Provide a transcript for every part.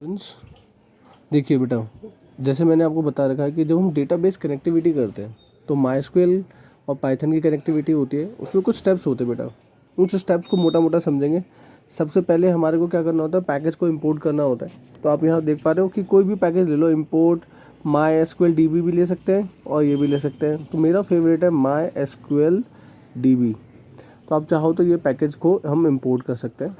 Friends, देखिए बेटा, जैसे मैंने आपको बता रखा है कि जब हम डेटाबेस कनेक्टिविटी करते हैं तो माइस्क्वेल और पाइथन की कनेक्टिविटी होती है। उसमें कुछ स्टेप्स होते हैं बेटा, उन स्टेप्स को मोटा मोटा समझेंगे। सबसे पहले हमारे को क्या करना होता है, पैकेज को इंपोर्ट करना होता है। तो आप यहाँ देख पा रहे हो कि कोई भी पैकेज ले लो, इंपोर्ट माई DB भी ले सकते हैं और ये भी ले सकते हैं। तो मेरा फेवरेट है माई DB। तो आप चाहो तो ये पैकेज को हम इंपोर्ट कर सकते हैं।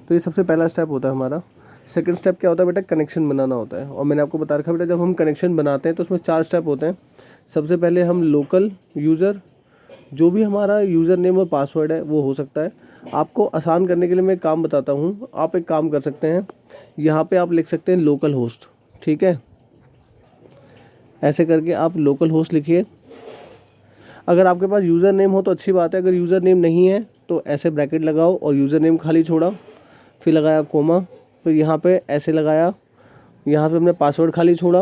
तो ये सबसे पहला स्टेप होता है हमारा। सेकंड स्टेप क्या होता है बेटा, कनेक्शन बनाना होता है। और मैंने आपको बता रखा है बेटा, जब हम कनेक्शन बनाते हैं तो उसमें 4 स्टेप होते हैं। सबसे पहले हम लोकल यूज़र, जो भी हमारा यूज़र नेम और पासवर्ड है वो हो सकता है। आपको आसान करने के लिए मैं एक काम बताता हूँ। आप एक काम कर सकते हैं, यहाँ पे आप लिख सकते हैं लोकल होस्ट, ठीक है। ऐसे करके आप लोकल होस्ट लिखिए। अगर आपके पास यूज़र नेम हो तो अच्छी बात है, अगर यूज़र नेम नहीं है तो ऐसे ब्रैकेट लगाओ और यूज़र नेम खाली छोड़ा, फिर लगाया कोमा, फिर यहाँ पे ऐसे लगाया, यहाँ पे हमने पासवर्ड खाली छोड़ा,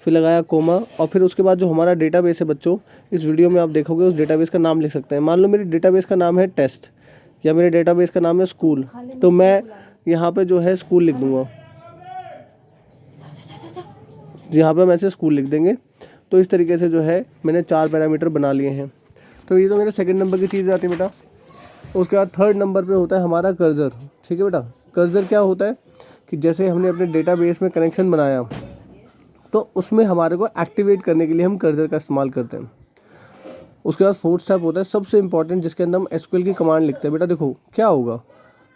फिर लगाया कोमा, और फिर उसके बाद जो हमारा डेटाबेस है बच्चों, इस वीडियो में आप देखोगे उस डेटाबेस का नाम लिख सकते हैं। मान लो मेरे डेटाबेस का नाम है टेस्ट या मेरे डेटाबेस का नाम है स्कूल, तो मैं यहाँ पे जो है स्कूल लिख दूँगा, यहाँ पे हम ऐसे स्कूल लिख देंगे। तो इस तरीके से जो है मैंने 4 पैरामीटर बना लिए हैं। तो ये तो मेरे सेकंड नंबर की चीज़ आती है बेटा। उसके बाद थर्ड नंबर पे होता है हमारा कर्सर, ठीक है बेटा। कर्सर क्या होता है कि जैसे हमने अपने डेटाबेस में कनेक्शन बनाया तो उसमें हमारे को एक्टिवेट करने के लिए हम कर्सर का इस्तेमाल करते हैं। उसके बाद फोर्थ स्टेप होता है सबसे इंपॉर्टेंट, जिसके अंदर हम SQL की कमांड लिखते हैं। बेटा देखो क्या होगा,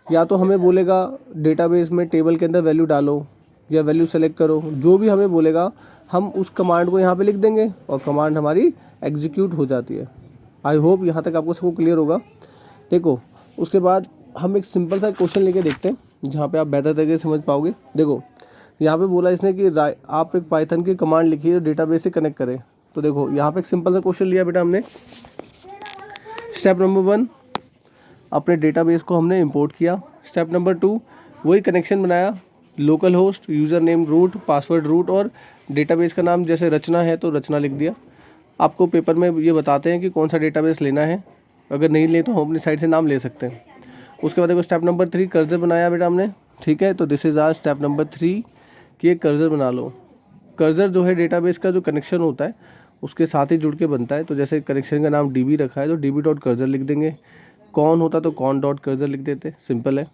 या तो हमें बोलेगा डेटाबेस में टेबल के अंदर वैल्यू डालो या वैल्यू सेलेक्ट करो, जो भी हमें बोलेगा हम उस कमांड को यहाँ पे लिख देंगे और कमांड हमारी एग्जीक्यूट हो जाती है। आई होप यहाँ तक आपको सबको क्लियर होगा। देखो उसके बाद हम एक सिंपल सा क्वेश्चन लेके देखते हैं जहाँ पे आप बेहतर तरीके से समझ पाओगे। देखो यहाँ पे बोला इसने कि आप एक पाइथन की कमांड लिखिए जो डेटाबेस से कनेक्ट करें। तो देखो यहाँ पे एक सिंपल सा क्वेश्चन लिया बेटा हमने। स्टेप नंबर 1, अपने डेटाबेस को हमने इंपोर्ट किया। स्टेप नंबर 2, वही कनेक्शन बनाया, localhost, username root, password root, और डेटाबेस का नाम जैसे रचना है तो रचना लिख दिया। आपको पेपर में ये बताते हैं कि कौन सा डेटाबेस लेना है, अगर नहीं ले तो हम अपनी साइड से नाम ले सकते हैं। उसके बाद देखो स्टेप नंबर 3, कर्सर बनाया बेटा हमने, ठीक है। तो this is our step number 3 कि एक कर्सर बना लो। कर्सर जो है डेटाबेस का जो कनेक्शन होता है उसके साथ ही जुड़ के बनता है। तो जैसे कनेक्शन का नाम DB रखा है तो DB.कर्सर लिख देंगे। कौन होता तो कौन.कर्सर लिख देते, सिंपल है।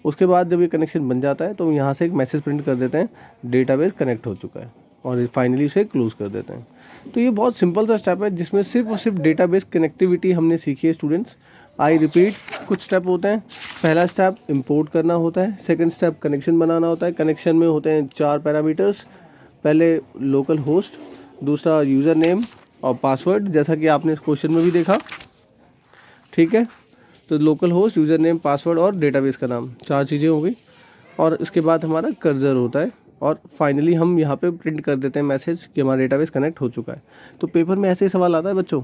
उसके बाद जब ये कनेक्शन बन जाता है तो यहाँ से एक मैसेज प्रिंट कर देते हैं, डेटाबेस कनेक्ट हो चुका है, और फाइनली इसे क्लोज कर देते हैं। तो ये बहुत सिंपल सा स्टेप है जिसमें सिर्फ और सिर्फ डेटाबेस कनेक्टिविटी हमने सीखी है स्टूडेंट्स। आई रिपीट, कुछ स्टेप होते हैं। पहला स्टेप इंपोर्ट करना होता है, सेकंड स्टेप कनेक्शन बनाना होता है। कनेक्शन में होते हैं 4 पैरामीटर्स, पहले लोकल होस्ट, दूसरा यूज़र नेम और पासवर्ड, जैसा कि आपने इस क्वेश्चन में भी देखा, ठीक है। तो local host, user name, password और डेटाबेस का नाम, 4 चीज़ें हो गई। और इसके बाद हमारा कर्सर होता है और फाइनली हम यहाँ पे प्रिंट कर देते हैं मैसेज कि हमारा डेटाबेस कनेक्ट हो चुका है। तो पेपर में ऐसे ही सवाल आता है बच्चों,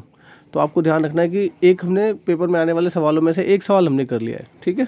तो आपको ध्यान रखना है कि एक हमने पेपर में आने वाले सवालों में से एक सवाल हमने कर लिया है, ठीक है।